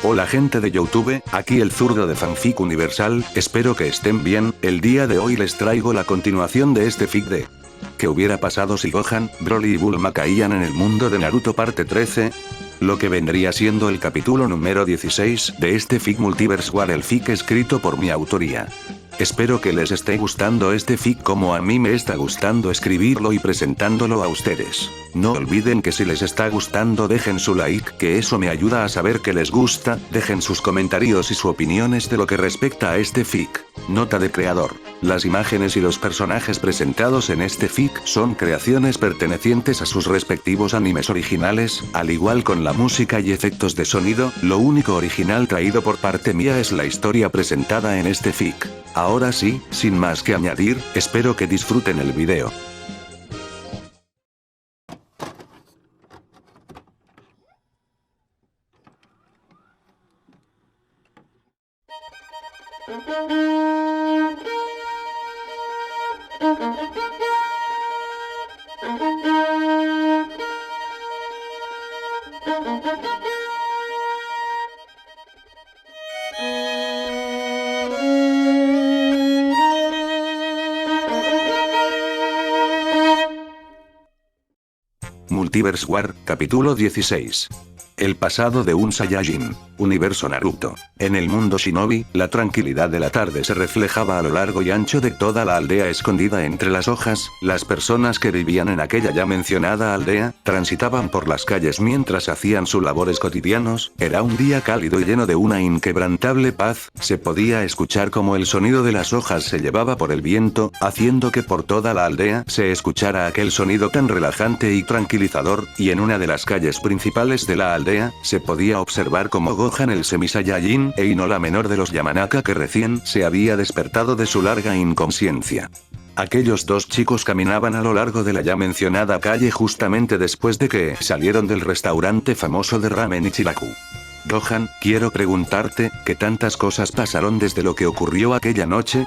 Hola gente de YouTube, aquí el zurdo de Fanfic Universal, espero que estén bien. El día de hoy les traigo la continuación de este fic de ¿qué hubiera pasado si Gohan, Broly y Bulma caían en el mundo de Naruto parte 13? Lo que vendría siendo el capítulo número 16 de este fic Multiverse War, el fic escrito por mi autoría. Espero que les esté gustando este fic como a mí me está gustando escribirlo y presentándolo a ustedes. No olviden que si les está gustando dejen su like, que eso me ayuda a saber que les gusta. Dejen sus comentarios y sus opiniones de lo que respecta a este fic. Nota de creador. Las imágenes y los personajes presentados en este fic son creaciones pertenecientes a sus respectivos animes originales, al igual con la música y efectos de sonido. Lo único original traído por parte mía es la historia presentada en este fic. Ahora sí, sin más que añadir, espero que disfruten el video. Multiverse War, capítulo 16. El pasado de un Saiyajin. Universo Naruto. En el mundo Shinobi, la tranquilidad de la tarde se reflejaba a lo largo y ancho de toda la aldea escondida entre las hojas. Las personas que vivían en aquella ya mencionada aldea, transitaban por las calles mientras hacían sus labores cotidianos. Era un día cálido y lleno de una inquebrantable paz. Se podía escuchar como el sonido de las hojas se llevaba por el viento, haciendo que por toda la aldea se escuchara aquel sonido tan relajante y tranquilizador, y en una de las calles principales de la aldea, se podía observar como Gohan el Semi-Saiyajin, e Ino la menor de los Yamanaka que recién se había despertado de su larga inconsciencia. Aquellos dos chicos caminaban a lo largo de la ya mencionada calle justamente después de que salieron del restaurante famoso de ramen Ichiraku. Gohan, quiero preguntarte, ¿qué tantas cosas pasaron desde lo que ocurrió aquella noche?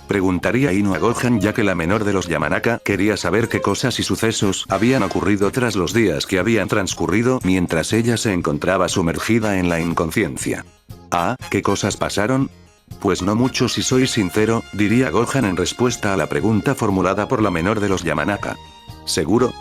Preguntaría Ino a Gohan, ya que la menor de los Yamanaka quería saber qué cosas y sucesos habían ocurrido tras los días que habían transcurrido mientras ella se encontraba sumergida en la inconsciencia. Ah, ¿qué cosas pasaron? Pues no mucho si soy sincero, diría Gohan en respuesta a la pregunta formulada por la menor de los Yamanaka. ¿Seguro?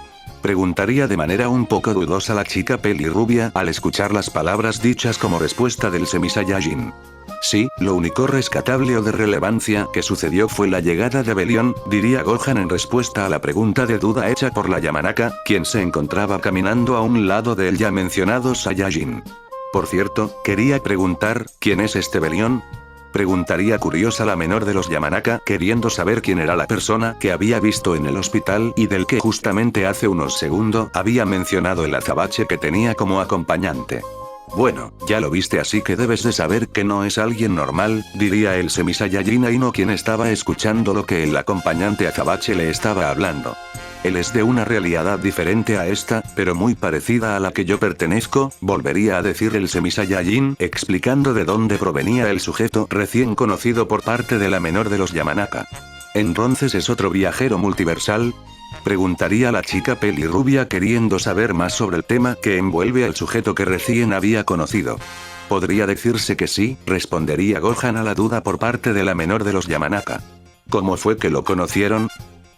Preguntaría de manera un poco dudosa la chica pelirrubia al escuchar las palabras dichas como respuesta del Semi-Saiyajin. Sí, lo único rescatable o de relevancia que sucedió fue la llegada de Belión, diría Gohan en respuesta a la pregunta de duda hecha por la Yamanaka, quien se encontraba caminando a un lado del ya mencionado Saiyajin. Por cierto, quería preguntar, ¿quién es este Belión? Preguntaría curiosa la menor de los Yamanaka, queriendo saber quién era la persona que había visto en el hospital y del que justamente hace unos segundos había mencionado el azabache que tenía como acompañante. Bueno, ya lo viste, así que debes de saber que no es alguien normal, diría el Semi-Saiyajin a Ino, quien estaba escuchando lo que el acompañante azabache le estaba hablando. Él es de una realidad diferente a esta, pero muy parecida a la que yo pertenezco, volvería a decir el Semi-Saiyajin, explicando de dónde provenía el sujeto recién conocido por parte de la menor de los Yamanaka. ¿Entonces es otro viajero multiversal? Preguntaría la chica pelirrubia, queriendo saber más sobre el tema que envuelve al sujeto que recién había conocido. Podría decirse que sí, respondería Gohan a la duda por parte de la menor de los Yamanaka. ¿Cómo fue que lo conocieron?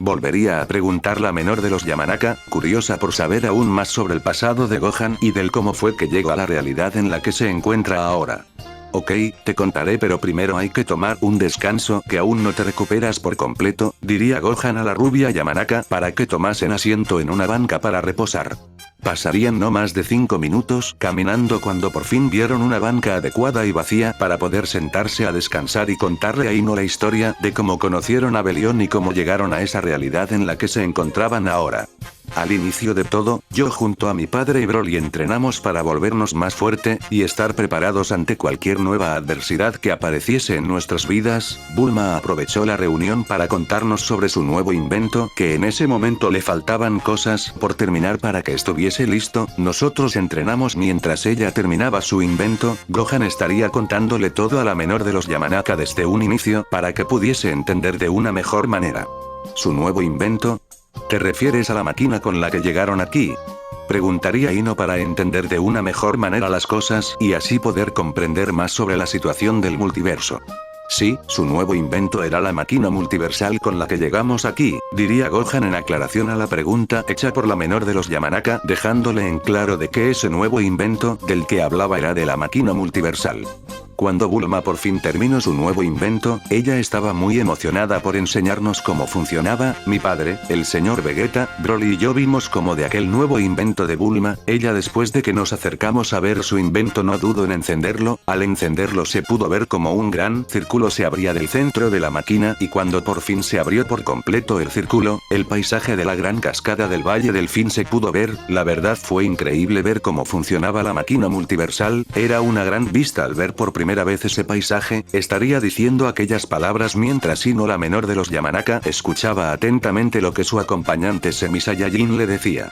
Volvería a preguntar la menor de los Yamanaka, curiosa por saber aún más sobre el pasado de Gohan y del cómo fue que llegó a la realidad en la que se encuentra ahora. Ok, te contaré, pero primero hay que tomar un descanso, que aún no te recuperas por completo, diría Gohan a la rubia Yamanaka para que tomasen asiento en una banca para reposar. Pasarían no más de 5 minutos caminando cuando por fin vieron una banca adecuada y vacía para poder sentarse a descansar y contarle a Ino la historia de cómo conocieron a Belión y cómo llegaron a esa realidad en la que se encontraban ahora. Al inicio de todo, yo junto a mi padre y Broly entrenamos para volvernos más fuerte y estar preparados ante cualquier nueva adversidad que apareciese en nuestras vidas. Bulma aprovechó la reunión para contarnos sobre su nuevo invento, que en ese momento le faltaban cosas por terminar para que estuviese listo. Nosotros entrenamos mientras ella terminaba su invento. Gohan estaría contándole todo a la menor de los Yamanaka desde un inicio para que pudiese entender de una mejor manera. ¿Su nuevo invento? ¿Te refieres a la máquina con la que llegaron aquí? Preguntaría Ino para entender de una mejor manera las cosas y así poder comprender más sobre la situación del multiverso. Sí, su nuevo invento era la máquina multiversal con la que llegamos aquí, diría Gohan en aclaración a la pregunta hecha por la menor de los Yamanaka, dejándole en claro de que ese nuevo invento del que hablaba era de la máquina multiversal. Cuando Bulma por fin terminó su nuevo invento, ella estaba muy emocionada por enseñarnos cómo funcionaba. Mi padre, el señor Vegeta, Broly y yo vimos como de aquel nuevo invento de Bulma. Ella, después de que nos acercamos a ver su invento, no dudó en encenderlo. Al encenderlo se pudo ver como un gran círculo se abría del centro de la máquina, y cuando por fin se abrió por completo el círculo, el paisaje de la gran cascada del Valle del Fin se pudo ver. La verdad fue increíble ver cómo funcionaba la máquina multiversal. Era una gran vista al ver por primera vez ese paisaje. Estaría diciendo aquellas palabras mientras Ino, la menor de los Yamanaka, escuchaba atentamente lo que su acompañante Semi Saiyajin le decía.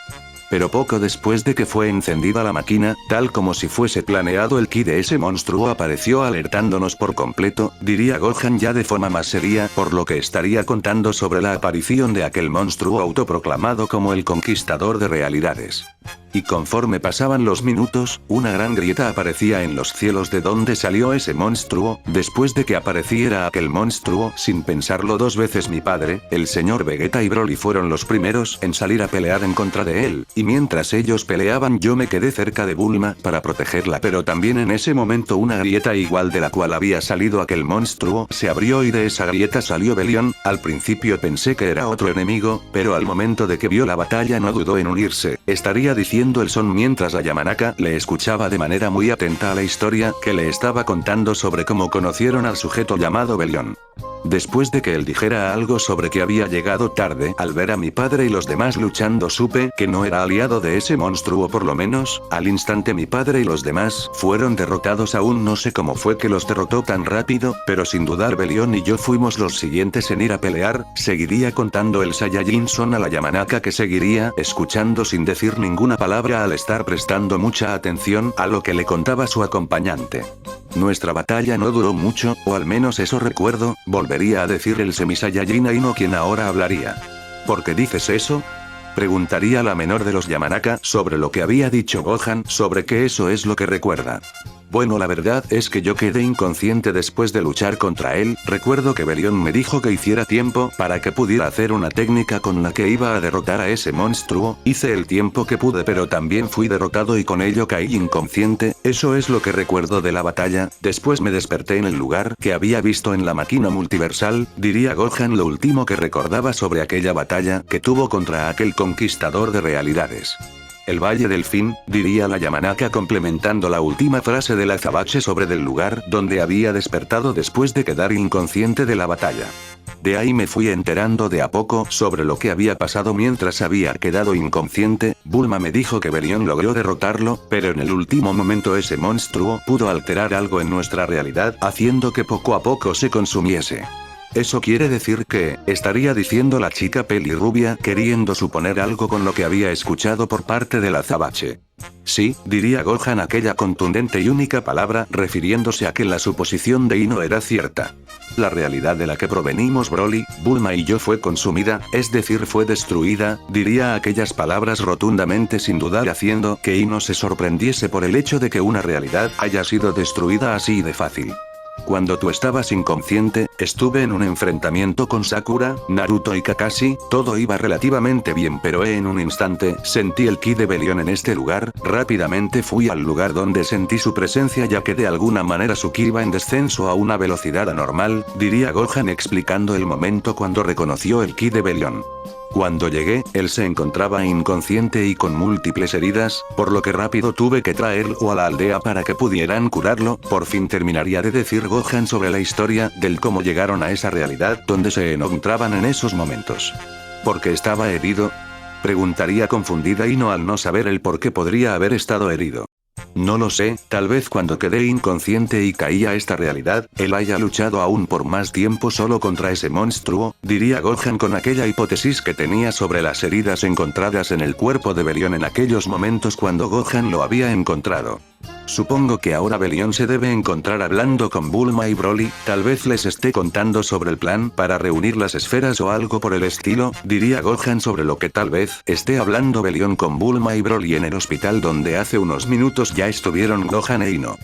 Pero poco después de que fue encendida la máquina, tal como si fuese planeado, el ki de ese monstruo apareció alertándonos por completo, diría Gohan ya de forma más seria, por lo que estaría contando sobre la aparición de aquel monstruo autoproclamado como el conquistador de realidades. Y conforme pasaban los minutos, una gran grieta aparecía en los cielos de donde salió ese monstruo. Después de que apareciera aquel monstruo, sin pensarlo dos veces, mi padre, el señor Vegeta y Broly fueron los primeros en salir a pelear en contra de él, y mientras ellos peleaban yo me quedé cerca de Bulma para protegerla, pero también en ese momento una grieta igual de la cual había salido aquel monstruo se abrió y de esa grieta salió Belión. Al principio pensé que era otro enemigo, pero al momento de que vio la batalla no dudó en unirse. Estaría diciendo el son mientras la Yamanaka le escuchaba de manera muy atenta a la historia que le estaba contando sobre cómo conocieron al sujeto llamado Belión. Después de que él dijera algo sobre que había llegado tarde, al ver a mi padre y los demás luchando supe que no era aliado de ese monstruo, por lo menos, al instante mi padre y los demás fueron derrotados. Aún no sé cómo fue que los derrotó tan rápido, pero sin dudar Belión y yo fuimos los siguientes en ir a pelear. Seguiría contando el Saiyajin Son a la Yamanaka, que seguiría escuchando sin decir ninguna palabra al estar prestando mucha atención a lo que le contaba su acompañante. Nuestra batalla no duró mucho, o al menos eso recuerdo, volvería a decir el Semi Saiyajin a Ino, quien ahora hablaría. ¿Por qué dices eso? Preguntaría la menor de los Yamanaka sobre lo que había dicho Gohan, sobre que eso es lo que recuerda. Bueno, la verdad es que yo quedé inconsciente después de luchar contra él. Recuerdo que Belión me dijo que hiciera tiempo para que pudiera hacer una técnica con la que iba a derrotar a ese monstruo. Hice el tiempo que pude, pero también fui derrotado y con ello caí inconsciente. Eso es lo que recuerdo de la batalla. Después me desperté en el lugar que había visto en la máquina multiversal, diría Gohan lo último que recordaba sobre aquella batalla que tuvo contra aquel conquistador de realidades. El Valle del Fin, diría la Yamanaka complementando la última frase del azabache sobre del lugar donde había despertado después de quedar inconsciente de la batalla. De ahí me fui enterando de a poco sobre lo que había pasado mientras había quedado inconsciente. Bulma me dijo que Belión logró derrotarlo, pero en el último momento ese monstruo pudo alterar algo en nuestra realidad, haciendo que poco a poco se consumiese. Eso quiere decir que, estaría diciendo la chica pelirrubia, queriendo suponer algo con lo que había escuchado por parte del azabache. Sí, diría Gohan aquella contundente y única palabra, refiriéndose a que la suposición de Ino era cierta. La realidad de la que provenimos Broly, Bulma y yo fue consumida, es decir fue destruida, diría aquellas palabras rotundamente sin dudar, haciendo que Ino se sorprendiese por el hecho de que una realidad haya sido destruida así de fácil. Cuando tú estabas inconsciente, estuve en un enfrentamiento con Sakura, Naruto y Kakashi, todo iba relativamente bien, pero en un instante, sentí el ki de Belión en este lugar. Rápidamente fui al lugar donde sentí su presencia, ya que de alguna manera su ki iba en descenso a una velocidad anormal, diría Gohan explicando el momento cuando reconoció el ki de Belión. Cuando llegué, él se encontraba inconsciente y con múltiples heridas, por lo que rápido tuve que traerlo a la aldea para que pudieran curarlo. Por fin terminaría de decir Gohan sobre la historia del cómo llegaron a esa realidad donde se encontraban en esos momentos. ¿Por qué estaba herido? Preguntaría confundida Ino al no saber el por qué podría haber estado herido. No lo sé, tal vez cuando quedé inconsciente y caí a esta realidad, él haya luchado aún por más tiempo solo contra ese monstruo, diría Gohan con aquella hipótesis que tenía sobre las heridas encontradas en el cuerpo de Belión en aquellos momentos cuando Gohan lo había encontrado. Supongo que ahora Belión se debe encontrar hablando con Bulma y Broly, tal vez les esté contando sobre el plan para reunir las esferas o algo por el estilo, diría Gohan sobre lo que tal vez esté hablando Belión con Bulma y Broly en el hospital donde hace unos minutos ya estuvieron Gohan e Ino.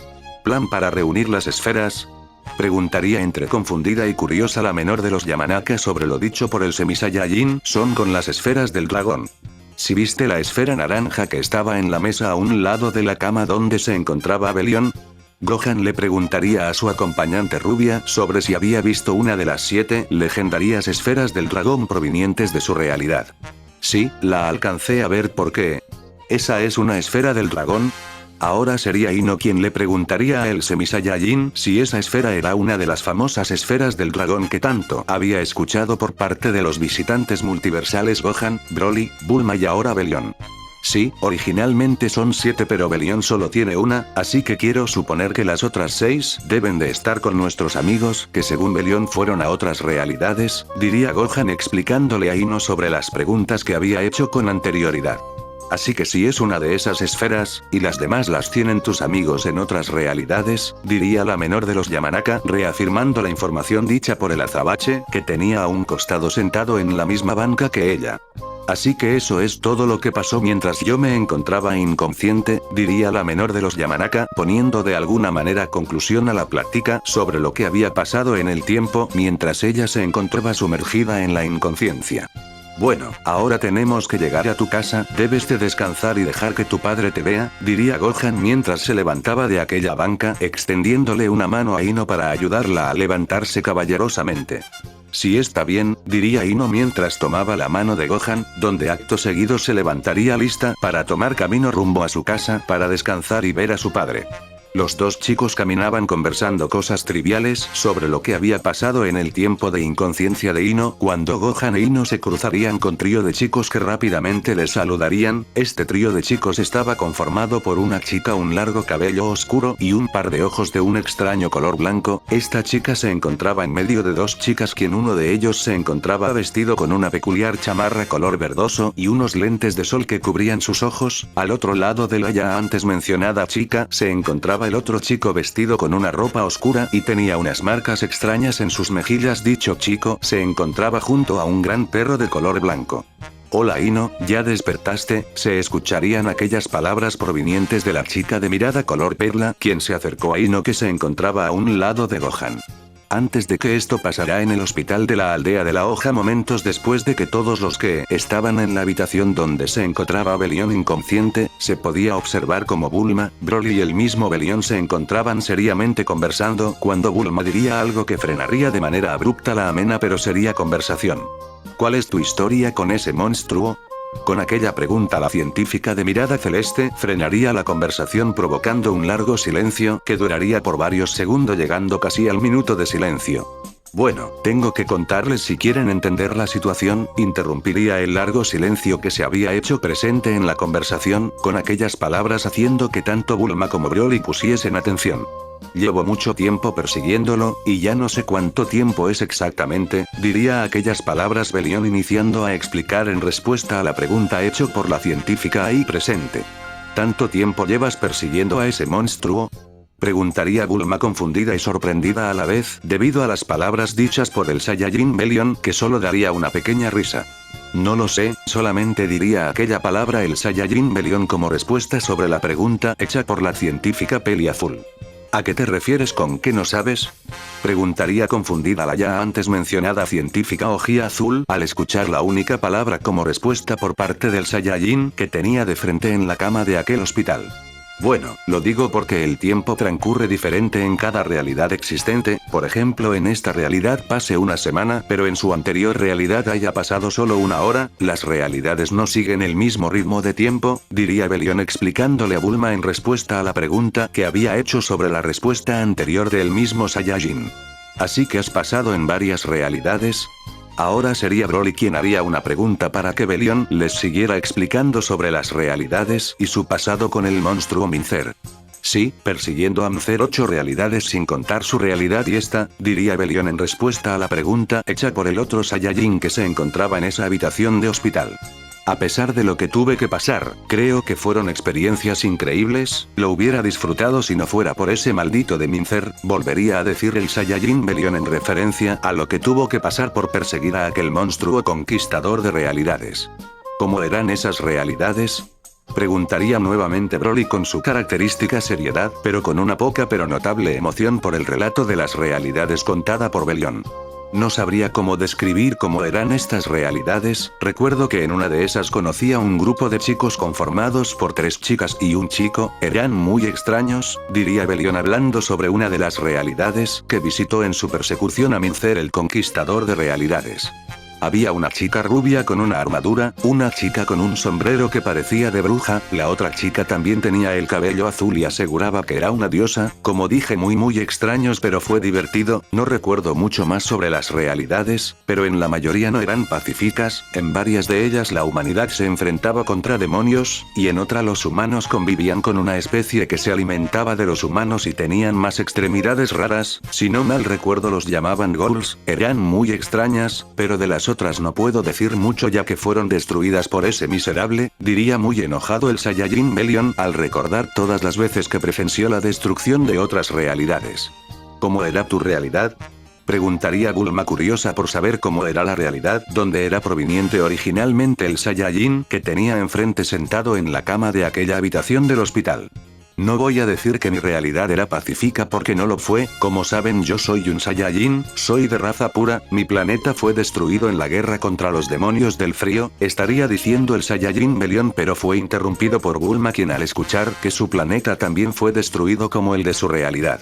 ¿Plan para reunir las esferas? Preguntaría entre confundida y curiosa la menor de los Yamanaka sobre lo dicho por el Semi-Saiyajin Son con las esferas del dragón. Si viste la esfera naranja que estaba en la mesa a un lado de la cama donde se encontraba Belión. Gohan le preguntaría a su acompañante rubia sobre si había visto una de las 7 legendarias esferas del dragón provenientes de su realidad. Sí, la alcancé a ver porque... ¿Esa es una esfera del dragón? Ahora sería Ino quien le preguntaría a el Semi-Saiyajin si esa esfera era una de las famosas esferas del dragón que tanto había escuchado por parte de los visitantes multiversales Gohan, Broly, Bulma y ahora Belión. Sí, originalmente son 7 pero Belión solo tiene una, así que quiero suponer que las otras 6 deben de estar con nuestros amigos que según Belión fueron a otras realidades, diría Gohan explicándole a Ino sobre las preguntas que había hecho con anterioridad. Así que si es una de esas esferas, y las demás las tienen tus amigos en otras realidades, diría la menor de los Yamanaka reafirmando la información dicha por el azabache, que tenía a un costado sentado en la misma banca que ella. Así que eso es todo lo que pasó mientras yo me encontraba inconsciente, diría la menor de los Yamanaka poniendo de alguna manera conclusión a la plática sobre lo que había pasado en el tiempo mientras ella se encontraba sumergida en la inconsciencia. Bueno, ahora tenemos que llegar a tu casa, debes de descansar y dejar que tu padre te vea, diría Gohan mientras se levantaba de aquella banca, extendiéndole una mano a Ino para ayudarla a levantarse caballerosamente. Si está bien, diría Ino mientras tomaba la mano de Gohan, donde acto seguido se levantaría lista para tomar camino rumbo a su casa para descansar y ver a su padre. Los dos chicos caminaban conversando cosas triviales sobre lo que había pasado en el tiempo de inconsciencia de Ino cuando Gohan e Ino se cruzarían con trío de chicos que rápidamente les saludarían. Este trío de chicos estaba conformado por una chica un largo cabello oscuro y un par de ojos de un extraño color blanco. Esta chica se encontraba en medio de dos chicas quien uno de ellos se encontraba vestido con una peculiar chamarra color verdoso y unos lentes de sol que cubrían sus ojos. Al otro lado de la ya antes mencionada chica se encontraba el otro chico vestido con una ropa oscura y tenía unas marcas extrañas en sus mejillas. Dicho chico se encontraba junto a un gran perro de color blanco. Hola Ino, ¿ya despertaste? Se escucharían aquellas palabras provenientes de la chica de mirada color perla, quien se acercó a Ino que se encontraba a un lado de Gohan. Antes de que esto pasara en el hospital de la aldea de la hoja momentos después de que todos los que estaban en la habitación donde se encontraba Belión inconsciente, se podía observar como Bulma, Broly y el mismo Belión se encontraban seriamente conversando cuando Bulma diría algo que frenaría de manera abrupta la amena pero seria conversación. ¿Cuál es tu historia con ese monstruo? Con aquella pregunta la científica de mirada celeste frenaría la conversación provocando un largo silencio que duraría por varios segundos llegando casi al minuto de silencio. Bueno, tengo que contarles si quieren entender la situación, interrumpiría el largo silencio que se había hecho presente en la conversación, con aquellas palabras haciendo que tanto Bulma como Broly pusiesen atención. Llevo mucho tiempo persiguiéndolo, y ya no sé cuánto tiempo es exactamente, diría aquellas palabras Belión iniciando a explicar en respuesta a la pregunta hecha por la científica ahí presente. ¿Tanto tiempo llevas persiguiendo a ese monstruo? Preguntaría Bulma confundida y sorprendida a la vez, debido a las palabras dichas por el Saiyajin Belión que solo daría una pequeña risa. No lo sé, solamente diría aquella palabra el Saiyajin Belión como respuesta sobre la pregunta hecha por la científica Peli Azul. ¿A qué te refieres con que no sabes? Preguntaría confundida la ya antes mencionada científica Ojía Azul al escuchar la única palabra como respuesta por parte del Saiyajin que tenía de frente en la cama de aquel hospital. Bueno, lo digo porque el tiempo transcurre diferente en cada realidad existente, por ejemplo en esta realidad pase una semana, pero en su anterior realidad haya pasado solo una hora, las realidades no siguen el mismo ritmo de tiempo, diría Belión explicándole a Bulma en respuesta a la pregunta que había hecho sobre la respuesta anterior del mismo Saiyajin. Así que has pasado en varias realidades. Ahora sería Broly quien haría una pregunta para que Belión les siguiera explicando sobre las realidades y su pasado con el monstruo Mincer. Sí, persiguiendo a Mincer 8 realidades sin contar su realidad y esta, diría Belión en respuesta a la pregunta hecha por el otro Saiyajin que se encontraba en esa habitación de hospital. A pesar de lo que tuve que pasar, creo que fueron experiencias increíbles, lo hubiera disfrutado si no fuera por ese maldito de Mincer, volvería a decir el Saiyajin Belión en referencia a lo que tuvo que pasar por perseguir a aquel monstruo conquistador de realidades. ¿Cómo eran esas realidades? Preguntaría nuevamente Broly con su característica seriedad, pero con una poca pero notable emoción por el relato de las realidades contada por Belión. No sabría cómo describir cómo eran estas realidades, recuerdo que en una de esas conocí a un grupo de chicos conformados por 3 chicas y un chico, eran muy extraños, diría Belión hablando sobre una de las realidades que visitó en su persecución a Mincer el conquistador de realidades. Había una chica rubia con una armadura, una chica con un sombrero que parecía de bruja, la otra chica también tenía el cabello azul y aseguraba que era una diosa, como dije muy extraños pero fue divertido, no recuerdo mucho más sobre las realidades, pero en la mayoría no eran pacíficas, en varias de ellas la humanidad se enfrentaba contra demonios, y en otra los humanos convivían con una especie que se alimentaba de los humanos y tenían más extremidades raras, si no mal recuerdo los llamaban ghouls, eran muy extrañas, pero de las otras no puedo decir mucho ya que fueron destruidas por ese miserable, diría muy enojado el Saiyajin Belión al recordar todas las veces que presenció la destrucción de otras realidades. ¿Cómo era tu realidad? Preguntaría Bulma curiosa por saber cómo era la realidad donde era proveniente originalmente el Saiyajin que tenía enfrente sentado en la cama de aquella habitación del hospital. No voy a decir que mi realidad era pacífica porque no lo fue, como saben yo soy un Saiyajin, soy de raza pura, mi planeta fue destruido en la guerra contra los demonios del frío, estaría diciendo el Saiyajin Belión pero fue interrumpido por Bulma quien al escuchar que su planeta también fue destruido como el de su realidad.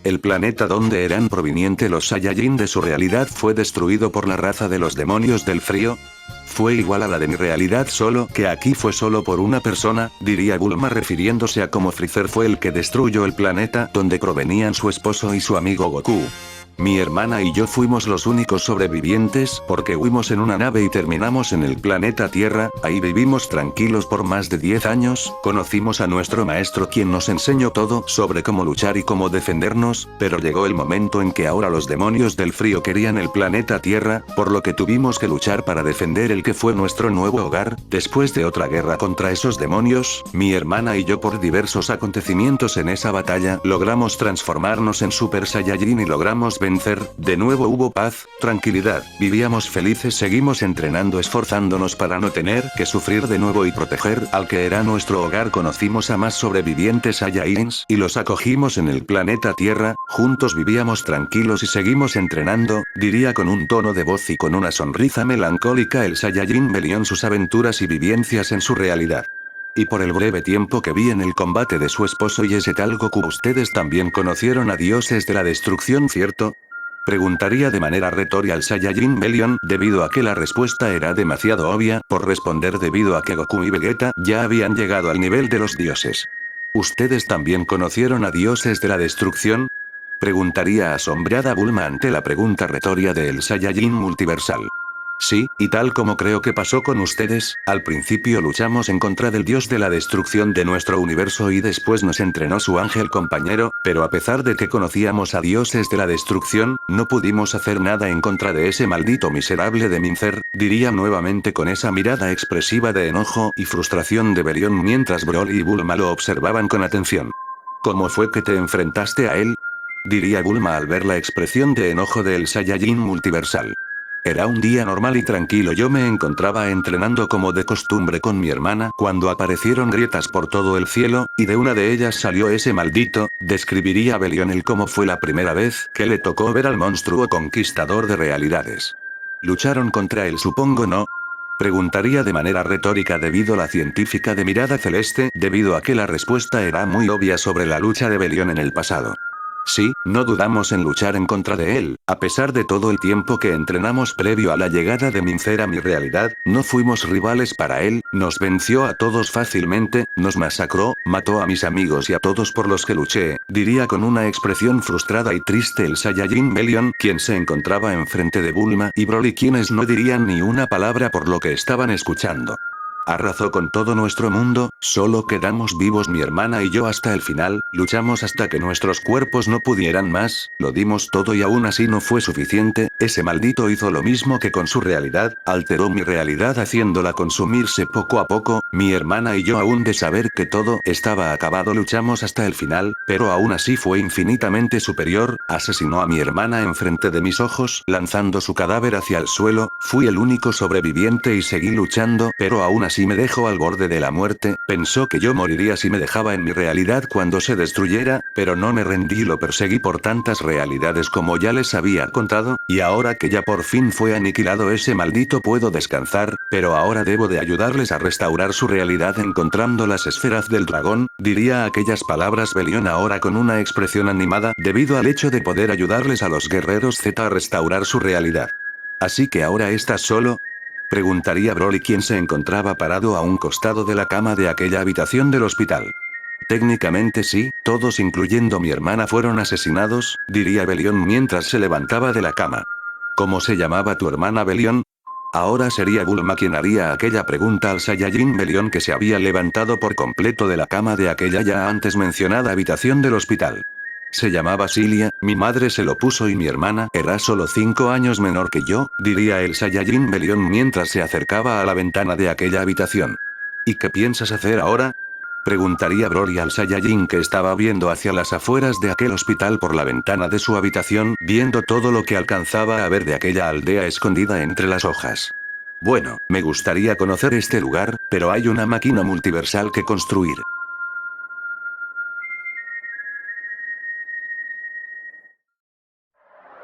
El planeta donde eran provenientes los Saiyajin de su realidad fue destruido por la raza de los demonios del frío. Fue igual a la de mi realidad solo que aquí fue solo por una persona, diría Bulma refiriéndose a cómo Freezer fue el que destruyó el planeta donde provenían su esposo y su amigo Goku. Mi hermana y yo fuimos los únicos sobrevivientes porque huimos en una nave y terminamos en el planeta Tierra, ahí vivimos tranquilos por más de 10 años, conocimos a nuestro maestro quien nos enseñó todo sobre cómo luchar y cómo defendernos, pero llegó el momento en que ahora los demonios del frío querían el planeta Tierra, por lo que tuvimos que luchar para defender el que fue nuestro nuevo hogar, después de otra guerra contra esos demonios, mi hermana y yo por diversos acontecimientos en esa batalla logramos transformarnos en Super Saiyajin y logramos vencer, de nuevo hubo paz, tranquilidad, vivíamos felices, seguimos entrenando, esforzándonos para no tener que sufrir de nuevo y proteger al que era nuestro hogar. Conocimos a más sobrevivientes Saiyajins y los acogimos en el planeta Tierra, juntos vivíamos tranquilos y seguimos entrenando, diría con un tono de voz y con una sonrisa melancólica el Saiyajin Belión sus aventuras y vivencias en su realidad. Y por el breve tiempo que vi en el combate de su esposo y ese tal Goku, ustedes también conocieron a dioses de la destrucción, ¿cierto? Preguntaría de manera retórica al Saiyajin Belión, debido a que la respuesta era demasiado obvia por responder debido a que Goku y Vegeta ya habían llegado al nivel de los dioses. ¿Ustedes también conocieron a dioses de la destrucción? Preguntaría asombrada Bulma ante la pregunta retórica del Saiyajin multiversal. Sí, y tal como creo que pasó con ustedes, al principio luchamos en contra del dios de la destrucción de nuestro universo y después nos entrenó su ángel compañero, pero a pesar de que conocíamos a dioses de la destrucción, no pudimos hacer nada en contra de ese maldito miserable de Mincer, diría nuevamente con esa mirada expresiva de enojo y frustración de Belión mientras Broly y Bulma lo observaban con atención. ¿Cómo fue que te enfrentaste a él? Diría Bulma al ver la expresión de enojo del Saiyajin multiversal. Era un día normal y tranquilo, yo me encontraba entrenando como de costumbre con mi hermana cuando aparecieron grietas por todo el cielo, y de una de ellas salió ese maldito, describiría Belión el cómo fue la primera vez que le tocó ver al monstruo conquistador de realidades. ¿Lucharon contra él supongo no? Preguntaría de manera retórica debido a la científica de mirada celeste, debido a que la respuesta era muy obvia sobre la lucha de Belión en el pasado. Sí, no dudamos en luchar en contra de él, a pesar de todo el tiempo que entrenamos previo a la llegada de Mincer a mi realidad, no fuimos rivales para él, nos venció a todos fácilmente, nos masacró, mató a mis amigos y a todos por los que luché, diría con una expresión frustrada y triste el Saiyajin Belión, quien se encontraba enfrente de Bulma y Broly quienes no dirían ni una palabra por lo que estaban escuchando. Arrasó con todo nuestro mundo, solo quedamos vivos mi hermana y yo hasta el final, luchamos hasta que nuestros cuerpos no pudieran más, lo dimos todo y aún así no fue suficiente, ese maldito hizo lo mismo que con su realidad, alteró mi realidad haciéndola consumirse poco a poco, mi hermana y yo aún de saber que todo estaba acabado luchamos hasta el final, pero aún así fue infinitamente superior, asesinó a mi hermana enfrente de mis ojos, lanzando su cadáver hacia el suelo, fui el único sobreviviente y seguí luchando, pero aún así me dejó al borde de la muerte, pensó que yo moriría si me dejaba en mi realidad cuando se destruyera, pero no me rendí y lo perseguí por tantas realidades como ya les había contado, y ahora que ya por fin fue aniquilado ese maldito puedo descansar, pero ahora debo de ayudarles a restaurar su realidad encontrando las esferas del dragón, diría aquellas palabras Belión ahora con una expresión animada debido al hecho de poder ayudarles a los guerreros Z a restaurar su realidad. ¿Así que ahora estás solo? Preguntaría Broly quien se encontraba parado a un costado de la cama de aquella habitación del hospital. Técnicamente sí, todos incluyendo mi hermana fueron asesinados, diría Belión mientras se levantaba de la cama. ¿Cómo se llamaba tu hermana Belión? Ahora sería Bulma quien haría aquella pregunta al Saiyajin Belión que se había levantado por completo de la cama de aquella ya antes mencionada habitación del hospital. Se llamaba Cilia, mi madre se lo puso y mi hermana era solo 5 años menor que yo, diría el Saiyajin Belión mientras se acercaba a la ventana de aquella habitación. ¿Y qué piensas hacer ahora? Preguntaría Broly al Saiyajin que estaba viendo hacia las afueras de aquel hospital por la ventana de su habitación, viendo todo lo que alcanzaba a ver de aquella aldea escondida entre las hojas. Bueno, me gustaría conocer este lugar, pero hay una máquina multiversal que construir.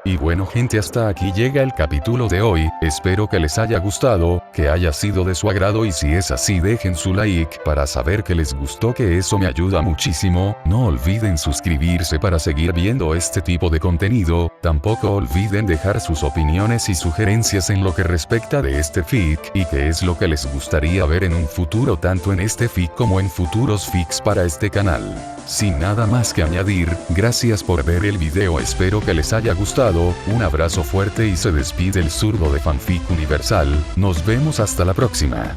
Y bueno gente, hasta aquí llega el capítulo de hoy, espero que les haya gustado, que haya sido de su agrado y si es así dejen su like para saber que les gustó, que eso me ayuda muchísimo, no olviden suscribirse para seguir viendo este tipo de contenido, tampoco olviden dejar sus opiniones y sugerencias en lo que respecta de este fic y qué es lo que les gustaría ver en un futuro tanto en este fic como en futuros fics para este canal. Sin nada más que añadir, gracias por ver el video, espero que les haya gustado, un abrazo fuerte y se despide el zurdo de Fanfic Universal, nos vemos hasta la próxima.